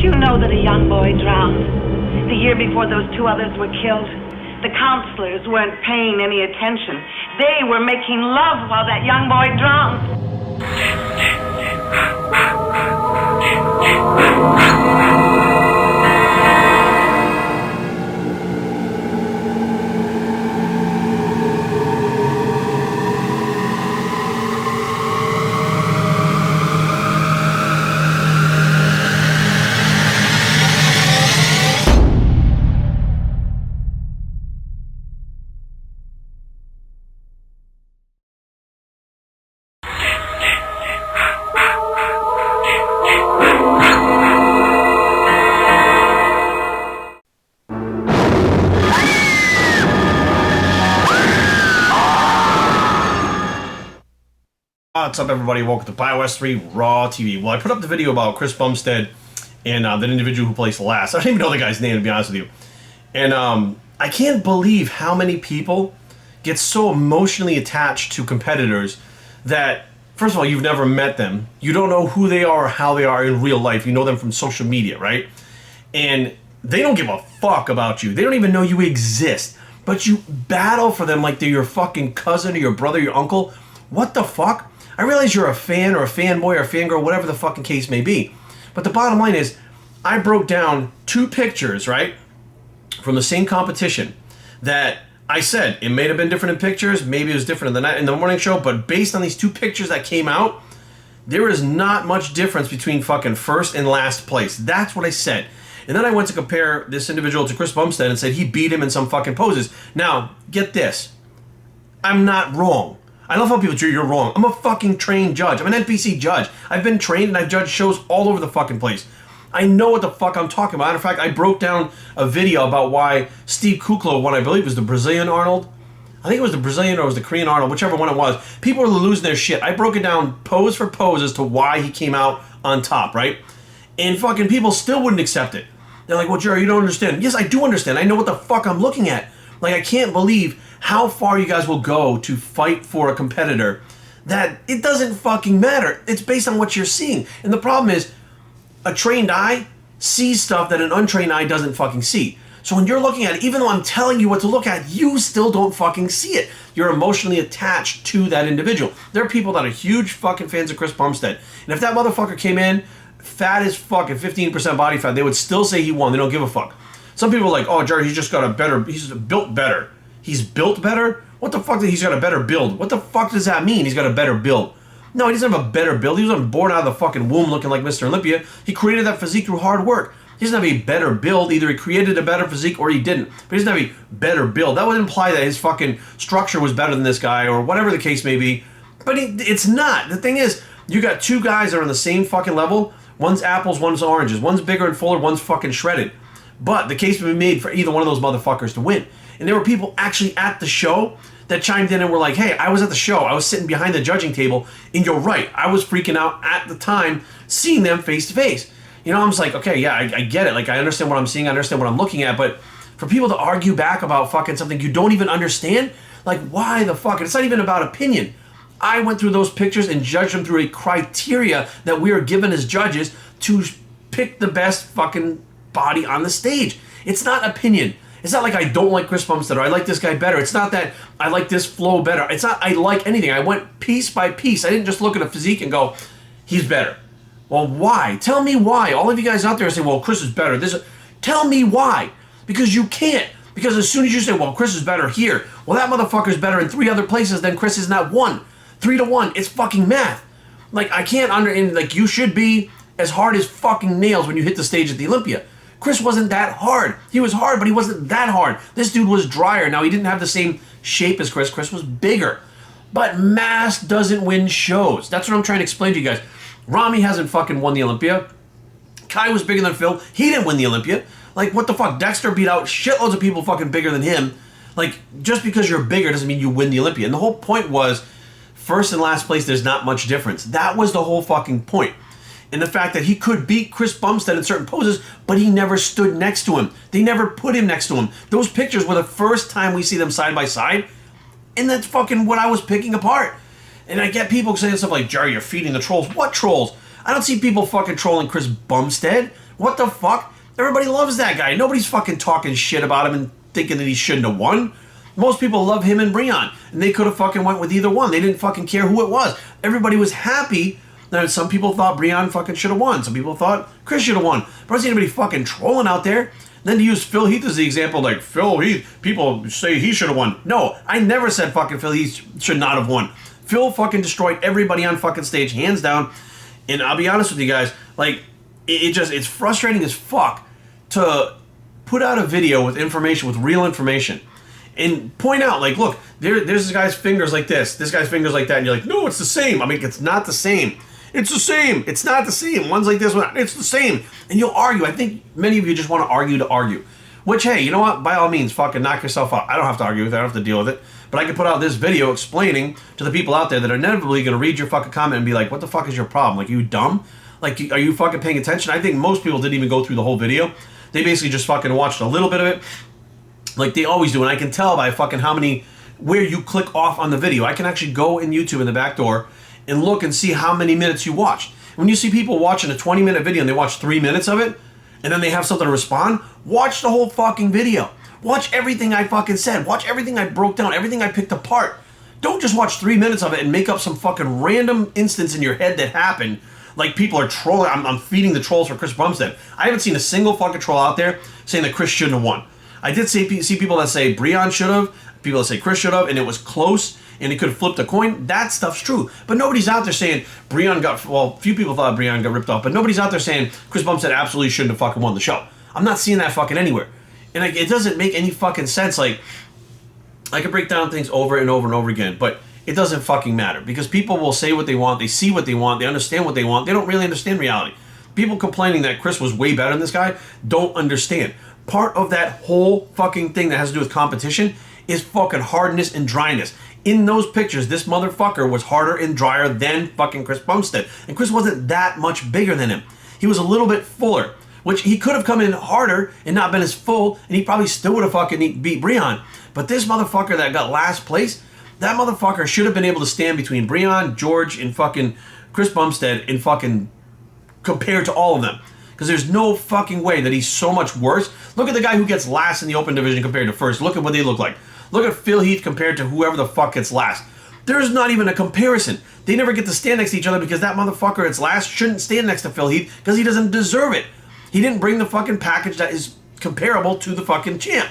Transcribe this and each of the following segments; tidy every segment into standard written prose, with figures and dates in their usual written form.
you know that a young boy drowned the year before those two others were killed? The counselors weren't paying any attention. They were making love while that young boy drowned. What's up, everybody? Welcome to BioS 3 Raw TV. Well, I put up the video about Chris Bumstead and that individual who placed last. I don't even know the guy's name, to be honest with you. And I can't believe how many people get so emotionally attached to competitors that, first of all, you've never met them. You don't know who they are or how they are in real life. You know them from social media, right? And they don't give a fuck about you. They don't even know you exist. But you battle for them like they're your fucking cousin or your brother, your uncle. What the fuck? I realize you're a fan or a fanboy or a fangirl, whatever the fucking case may be. But the bottom line is, I broke down two pictures, right, from the same competition that I said it may have been different in pictures, maybe it was different in the morning show, but based on these two pictures that came out, there is not much difference between fucking first and last place. That's what I said. And then I went to compare this individual to Chris Bumstead and said he beat him in some fucking poses. Now, get this. I'm not wrong. I love how people say you're wrong. I'm a fucking trained judge. I'm an NPC judge. I've been trained and I've judged shows all over the fucking place. I know what the fuck I'm talking about. In fact, I broke down a video about why Steve Kuklo won, I believe it was the Brazilian Arnold. I think it was the Brazilian or it was the Korean Arnold, whichever one it was. People were losing their shit. I broke it down pose for pose as to why he came out on top, right? And fucking people still wouldn't accept it. They're like, well, Jerry, you don't understand. Yes, I do understand. I know what the fuck I'm looking at. Like, I can't believe how far you guys will go to fight for a competitor that it doesn't fucking matter. It's based on what you're seeing. And the problem is, a trained eye sees stuff that an untrained eye doesn't fucking see. So when you're looking at it, even though I'm telling you what to look at, you still don't fucking see it. You're emotionally attached to that individual. There are people that are huge fucking fans of Chris Bumstead. And if that motherfucker came in, fat as fucking 15% body fat, they would still say he won. They don't give a fuck. Some people are like, oh, Jared, he's just got a better, he's built better. He's built better? What the fuck? He's got a better build. What the fuck does that mean? He's got a better build. No, he doesn't have a better build. He wasn't born out of the fucking womb looking like Mr. Olympia. He created that physique through hard work. He doesn't have a better build. Either he created a better physique or he didn't. But he doesn't have a better build. That would imply that his fucking structure was better than this guy or whatever the case may be. But it's not. The thing is, you got two guys that are on the same fucking level. One's apples, one's oranges. One's bigger and fuller, one's fucking shredded. But the case would be made for either one of those motherfuckers to win. And there were people actually at the show that chimed in and were like, hey, I was at the show. I was sitting behind the judging table, and you're right. I was freaking out at the time seeing them face to face. You know, I'm just like, okay, yeah, I get it. Like, I understand what I'm seeing. I understand what I'm looking at. But for people to argue back about fucking something you don't even understand, like, why the fuck? And it's not even about opinion. I went through those pictures and judged them through a criteria that we are given as judges to pick the best fucking body on the stage. It's not opinion. It's not like I don't like Chris Bumstead or I like this guy better. It's not that I like this flow better. It's not I like anything. I went piece by piece. I didn't just look at a physique and go, he's better. Well, why? Tell me why. All of you guys out there say, well, Chris is better. Tell me why. Because you can't. Because as soon as you say, well, Chris is better here, well, that motherfucker's better in 3 other places, then Chris is not 1. 3 to 1. It's fucking math. Like, I can't like, you should be as hard as fucking nails when you hit the stage at the Olympia. Chris wasn't that hard. He was hard, but he wasn't that hard. This dude was drier. Now, he didn't have the same shape as Chris. Chris was bigger. But mass doesn't win shows. That's what I'm trying to explain to you guys. Rami hasn't fucking won the Olympia. Kai was bigger than Phil. He didn't win the Olympia. Like, what the fuck? Dexter beat out shitloads of people fucking bigger than him. Like, just because you're bigger doesn't mean you win the Olympia. And the whole point was, first and last place, there's not much difference. That was the whole fucking point. And the fact that he could beat Chris Bumstead in certain poses, but he never stood next to him. They never put him next to him. Those pictures were the first time we see them side by side, and that's fucking what I was picking apart. And I get people saying stuff like, Jerry, you're feeding the trolls. What trolls? I don't see people fucking trolling Chris Bumstead. What the fuck? Everybody loves that guy. Nobody's fucking talking shit about him and thinking that he shouldn't have won. Most people love him and Breon, and they could have fucking went with either one. They didn't fucking care who it was. Everybody was happy. Now, some people thought Breon fucking should have won. Some people thought Chris should have won. But I don't see anybody fucking trolling out there. Then to use Phil Heath as the example, like, Phil Heath, people say he should have won. No, I never said fucking Phil Heath should not have won. Phil fucking destroyed everybody on fucking stage, hands down. And I'll be honest with you guys, like, it's frustrating as fuck to put out a video with information, with real information, and point out, like, look, there's this guy's fingers like this guy's fingers like that, and you're like, no, it's the same. I mean, it's not the same. It's the same. It's not the same. One's like this one. It's the same. And you'll argue. I think many of you just want to argue. Which, hey, you know what? By all means, fucking knock yourself out. I don't have to argue with it. I don't have to deal with it. But I can put out this video explaining to the people out there that are inevitably going to read your fucking comment and be like, what the fuck is your problem? Like, you dumb? Like, are you fucking paying attention? I think most people didn't even go through the whole video. They basically just fucking watched a little bit of it. Like they always do. And I can tell by fucking where you click off on the video. I can actually go in YouTube in the back door and look and see how many minutes you watched. When you see people watching a 20-minute video and they watch 3 minutes of it, and then they have something to respond, watch the whole fucking video. Watch everything I fucking said. Watch everything I broke down, everything I picked apart. Don't just watch 3 minutes of it and make up some fucking random instance in your head that happened. Like people are trolling. I'm feeding the trolls for Chris Bumstead. I haven't seen a single fucking troll out there saying that Chris shouldn't have won. I did see people that say Breon should have, people that say Chris should have, and it was close, and he could have flipped a coin. That stuff's true. But nobody's out there saying Breon got, well, few people thought Breon got ripped off, but nobody's out there saying Chris Bumstead absolutely shouldn't have fucking won the show. I'm not seeing that fucking anywhere. And like, it doesn't make any fucking sense. Like, I could break down things over and over and over again, but it doesn't fucking matter because people will say what they want, they see what they want, they understand what they want, they don't really understand reality. People complaining that Chris was way better than this guy don't understand. Part of that whole fucking thing that has to do with competition is fucking hardness and dryness. In those pictures, this motherfucker was harder and drier than fucking Chris Bumstead. And Chris wasn't that much bigger than him. He was a little bit fuller, which he could have come in harder and not been as full, and he probably still would have fucking beat Breon. But this motherfucker that got last place, that motherfucker should have been able to stand between Breon, George, and fucking Chris Bumstead and fucking compared to all of them. Because there's no fucking way that he's so much worse. Look at the guy who gets last in the open division compared to first. Look at what they look like. Look at Phil Heath compared to whoever the fuck gets last. There's not even a comparison. They never get to stand next to each other because that motherfucker that's last shouldn't stand next to Phil Heath because he doesn't deserve it. He didn't bring the fucking package that is comparable to the fucking champ.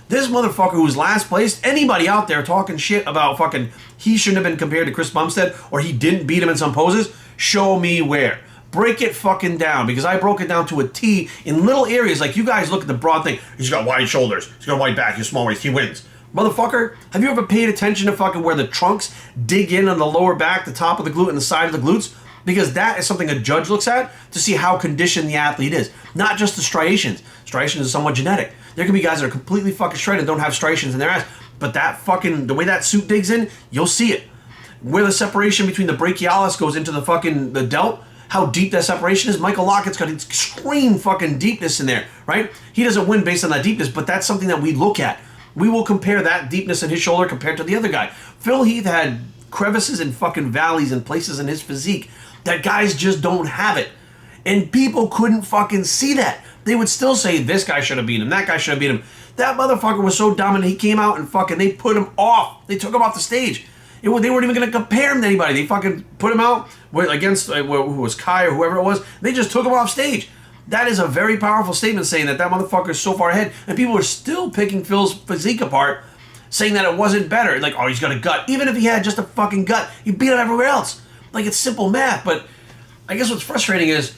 This motherfucker who's last place, anybody out there talking shit about fucking he shouldn't have been compared to Chris Bumstead or he didn't beat him in some poses, show me where. Break it fucking down because I broke it down to a T in little areas. Like you guys look at the broad thing. He's got wide shoulders. He's got a wide back. He's small waist. He wins. Motherfucker, have you ever paid attention to fucking where the trunks dig in on the lower back, the top of the glute, and the side of the glutes? Because that is something a judge looks at to see how conditioned the athlete is. Not just the striations. Striations is somewhat genetic. There can be guys that are completely fucking shredded and don't have striations in their ass. But that fucking, the way that suit digs in, you'll see it. Where the separation between the brachialis goes into the fucking, the delt, how deep that separation is. Michael Lockett's got extreme fucking deepness in there, right? He doesn't win based on that deepness, but that's something that we look at. We will compare that deepness in his shoulder compared to the other guy. Phil Heath had crevices and fucking valleys and places in his physique that guys just don't have it. And people couldn't fucking see that. They would still say, this guy should have beat him, that guy should have beat him. That motherfucker was so dominant, he came out and fucking, they put him off. They took him off the stage. They weren't even going to compare him to anybody. They fucking put him out against who was Kai or whoever it was. They just took him off stage. That is a very powerful statement saying that motherfucker is so far ahead. And people are still picking Phil's physique apart, saying that it wasn't better. Like, oh, he's got a gut. Even if he had just a fucking gut, he beat him everywhere else. Like, it's simple math. But I guess what's frustrating is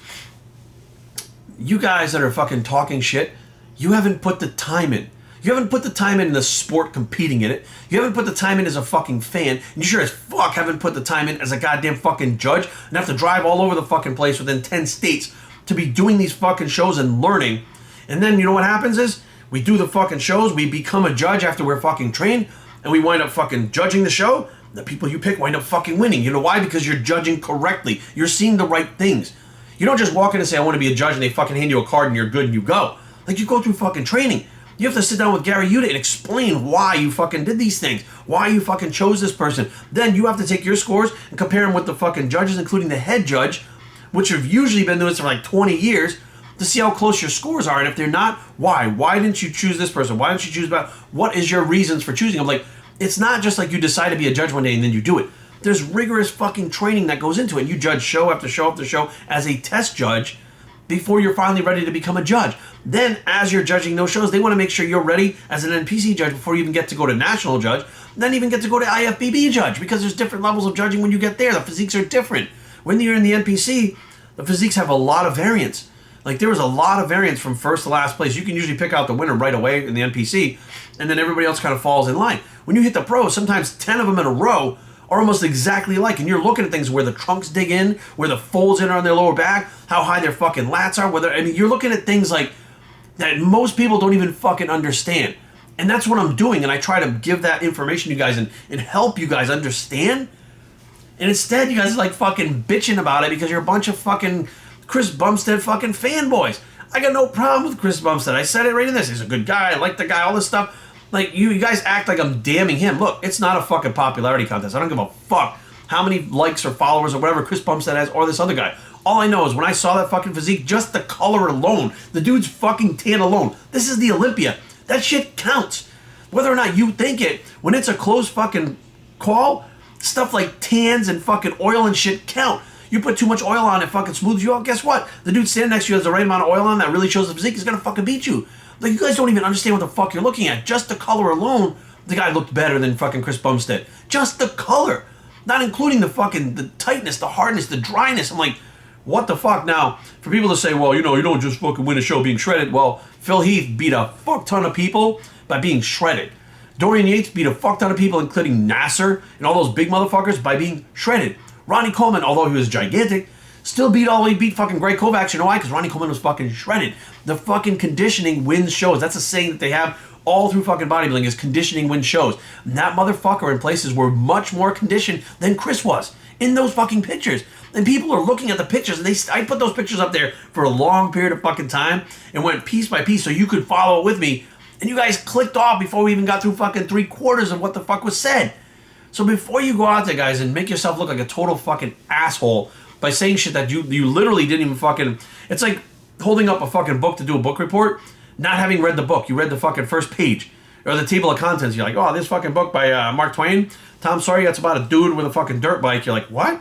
you guys that are fucking talking shit, you haven't put the time in. You haven't put the time in the sport competing in it. You haven't put the time in as a fucking fan. And you sure as fuck haven't put the time in as a goddamn fucking judge and have to drive all over the fucking place within 10 states to be doing these fucking shows and learning. And then you know what happens is we do the fucking shows, we become a judge after we're fucking trained, and we wind up fucking judging the show. The people you pick wind up fucking winning. You know why? Because you're judging correctly. You're seeing the right things. You don't just walk in and say, I want to be a judge, and they fucking hand you a card and you're good and you go. Like, you go through fucking training. You have to sit down with Gary Yuta and explain why you fucking did these things, why you fucking chose this person. Then you have to take your scores and compare them with the fucking judges, including the head judge, which have usually been doing this for like 20 years, to see how close your scores are. And if they're not, why? Why didn't you choose this person? Why didn't you choose about? What is your reasons for choosing? I'm like, it's not just like you decide to be a judge one day and then you do it. There's rigorous fucking training that goes into it. You judge show after show after show as a test judge before you're finally ready to become a judge. Then, as you're judging those shows, they want to make sure you're ready as an NPC judge before you even get to go to national judge, then even get to go to IFBB judge, because there's different levels of judging when you get there. The physiques are different. When you're in the NPC, the physiques have a lot of variance. Like, there was a lot of variance from first to last place. You can usually pick out the winner right away in the NPC, and then everybody else kind of falls in line. When you hit the pros, sometimes 10 of them in a row are almost exactly alike, and you're looking at things where the trunks dig in, where the folds in on their lower back, how high their fucking lats are, you're looking at things like that most people don't even fucking understand. And that's what I'm doing, and I try to give that information to you guys and help you guys understand. And instead, you guys are like fucking bitching about it because you're a bunch of fucking Chris Bumstead fucking fanboys. I got no problem with Chris Bumstead. I said it right in this. He's a good guy. I like the guy, all this stuff. Like, you guys act like I'm damning him. Look, it's not a fucking popularity contest. I don't give a fuck how many likes or followers or whatever Chris Bumstead has or this other guy. All I know is when I saw that fucking physique, just the color alone, the dude's fucking tan alone. This is the Olympia. That shit counts. Whether or not you think it, when it's a close fucking call, stuff like tans and fucking oil and shit count. You put too much oil on it, fucking smooths you out. Guess what? The dude standing next to you has the right amount of oil on that really shows the physique. He's gonna fucking beat you. Like, you guys don't even understand what the fuck you're looking at. Just the color alone, the guy looked better than fucking Chris Bumstead. Just the color. Not including the fucking, the tightness, the hardness, the dryness. I'm like, what the fuck? Now, for people to say, well, you know, you don't just fucking win a show being shredded. Well, Phil Heath beat a fuck ton of people by being shredded. Dorian Yates beat a fuck ton of people, including Nasser and all those big motherfuckers, by being shredded. Ronnie Coleman, although he was gigantic, still beat fucking Greg Kovacs. You know why? Because Ronnie Coleman was fucking shredded. The fucking conditioning wins shows. That's a saying that they have all through fucking bodybuilding, is conditioning wins shows. And that motherfucker in places were much more conditioned than Chris was in those fucking pictures. And people are looking at the pictures, and I put those pictures up there for a long period of fucking time and went piece by piece so you could follow it with me. And you guys clicked off before we even got through fucking 3/4 of what the fuck was said. So before you go out there, guys, and make yourself look like a total fucking asshole by saying shit that you literally didn't even fucking... It's like holding up a fucking book to do a book report, not having read the book. You read the fucking first page or the table of contents. You're like, oh, this fucking book by Mark Twain. Tom Sawyer, that's about a dude with a fucking dirt bike. You're like, what?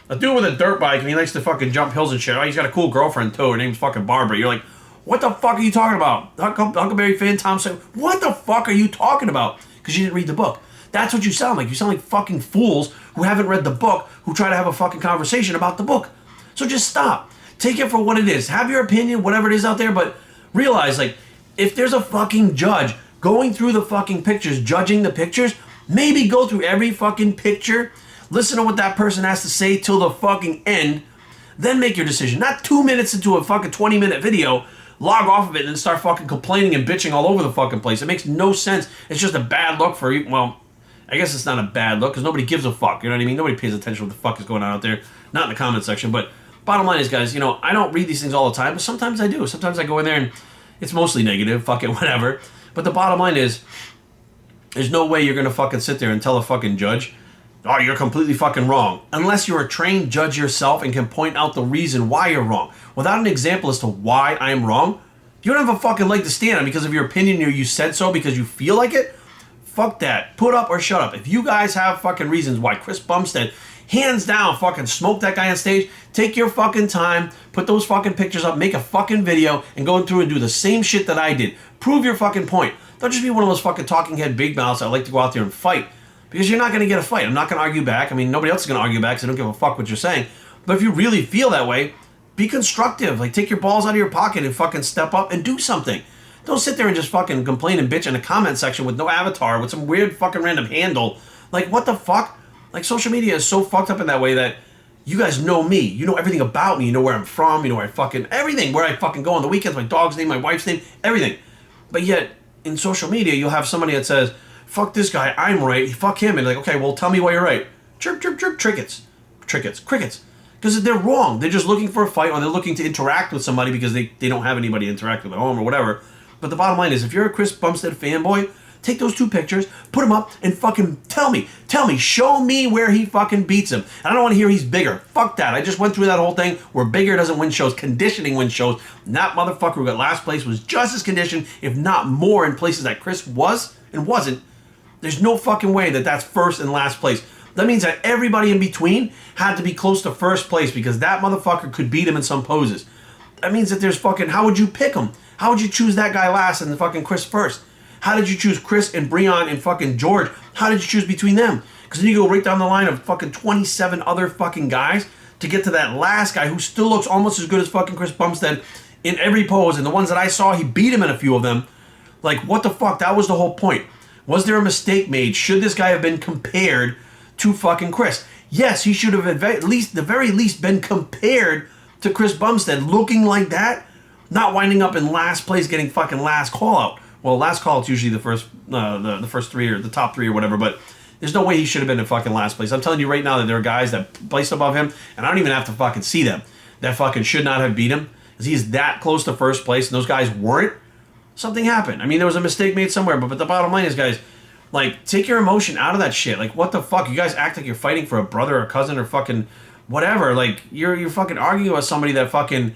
A dude with a dirt bike, and he likes to fucking jump hills and shit. Oh, he's got a cool girlfriend, too. Her name's fucking Barbara. You're like, what the fuck are you talking about? Huckleberry Finn, Tom Sawyer. What the fuck are you talking about? Because you didn't read the book. That's what you sound like. You sound like fucking fools who haven't read the book, who try to have a fucking conversation about the book. So just stop. Take it for what it is. Have your opinion, whatever it is out there, but realize, like, if there's a fucking judge going through the fucking pictures, judging the pictures, maybe go through every fucking picture, listen to what that person has to say till the fucking end, then make your decision. Not 2 minutes into a fucking 20-minute video, log off of it and start fucking complaining and bitching all over the fucking place. It makes no sense. It's just a bad look for you. Well, I guess it's not a bad look because nobody gives a fuck. You know what I mean? Nobody pays attention to what the fuck is going on out there. Not in the comment section. But bottom line is, guys, you know, I don't read these things all the time, but sometimes I do. Sometimes I go in there and it's mostly negative. Fuck it, whatever. But the bottom line is, there's no way you're going to fucking sit there and tell a fucking judge, oh, you're completely fucking wrong. Unless you're a trained judge yourself and can point out the reason why you're wrong. Without an example as to why I'm wrong, you don't have a fucking leg to stand on because of your opinion or you said so because you feel like it. Fuck that. Put up or shut up. If you guys have fucking reasons why Chris Bumstead, hands down, fucking smoked that guy on stage, take your fucking time, put those fucking pictures up, make a fucking video, and go through and do the same shit that I did. Prove your fucking point. Don't just be one of those fucking talking head big mouths that like to go out there and fight. Because you're not going to get a fight. I'm not going to argue back. I mean, nobody else is going to argue back because I don't give a fuck what you're saying. But if you really feel that way, be constructive. Like, take your balls out of your pocket and fucking step up and do something. Don't sit there and just fucking complain and bitch in the comment section with no avatar, with some weird fucking random handle. Like, what the fuck? Like, social media is so fucked up in that way that you guys know me. You know everything about me. You know where I'm from. You know where I fucking... Everything. Where I fucking go on the weekends. My dog's name, my wife's name. Everything. But yet, in social media, you'll have somebody that says, fuck this guy, I'm right. Fuck him. And like, okay, well, tell me why you're right. Chirp, chirp, chirp. Crickets. Crickets. Because they're wrong. They're just looking for a fight or they're looking to interact with somebody because they don't have anybody to interact with at home or whatever. But the bottom line is, if you're a Chris Bumstead fanboy, Take those 2 pictures, put them up, and fucking tell me, show me where he fucking beats him. And I don't want to hear he's bigger. Fuck that. I just went through that whole thing where bigger doesn't win shows, conditioning wins shows. And that motherfucker who got last place was just as conditioned, if not more, in places that Chris was and wasn't. There's no fucking way that that's first and last place. That means that everybody in between had to be close to first place because that motherfucker could beat him in some poses. That means that there's fucking, how would you pick him? How would you choose that guy last and the fucking Chris first? How did you choose Chris and Breon and fucking George? How did you choose between them? Because then you go right down the line of fucking 27 other fucking guys to get to that last guy who still looks almost as good as fucking Chris Bumstead in every pose. And the ones that I saw, he beat him in a few of them. Like, what the fuck? That was the whole point. Was there a mistake made? Should this guy have been compared to fucking Chris? Yes, he should have at least, the very least, been compared to Chris Bumstead, looking like that, not winding up in last place, getting fucking last call out. Well, last call out's usually the first 3 or the top 3 or whatever, but there's no way he should have been in fucking last place. I'm telling you right now that there are guys that placed above him, and I don't even have to fucking see them, that fucking should not have beat him, because he's that close to first place, and those guys weren't. Something happened. I mean, there was a mistake made somewhere, but the bottom line is, guys, like, take your emotion out of that shit. Like, what the fuck? You guys act like you're fighting for a brother or cousin or fucking whatever. Like, you're fucking arguing with somebody that fucking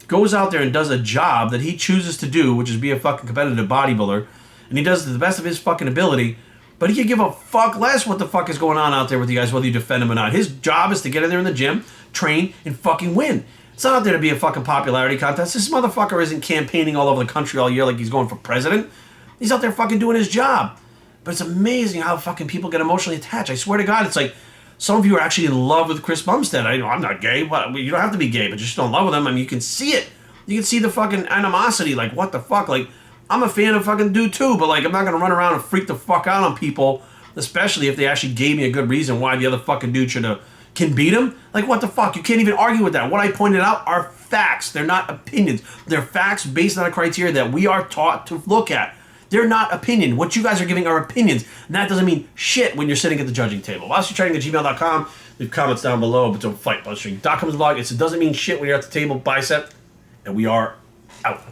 goes out there and does a job that he chooses to do, which is be a fucking competitive bodybuilder, and he does to the best of his fucking ability, but he could give a fuck less what the fuck is going on out there with you guys, whether you defend him or not. His job is to get in there in the gym, train, and fucking win. It's not out there to be a fucking popularity contest. This motherfucker isn't campaigning all over the country all year like he's going for president. He's out there fucking doing his job. But it's amazing how fucking people get emotionally attached. I swear to God, it's like some of you are actually in love with Chris Bumstead. I know I'm not gay, but you don't have to be gay, but you're still in love with him. I mean, you can see it. You can see the fucking animosity. Like, what the fuck? Like, I'm a fan of fucking dude too, but like, I'm not gonna run around and freak the fuck out on people, especially if they actually gave me a good reason why the other fucking dude can beat him. Like, what the fuck? You can't even argue with that. What I pointed out are facts. They're not opinions. They're facts based on a criteria that we are taught to look at. They're not opinion. What you guys are giving are opinions. And that doesn't mean shit when you're sitting at the judging table. WildStreetTraining@gmail.com. Leave comments down below, but don't fight. WildStreet.com is the blog. It doesn't mean shit when you're at the table. Bicep. And we are out.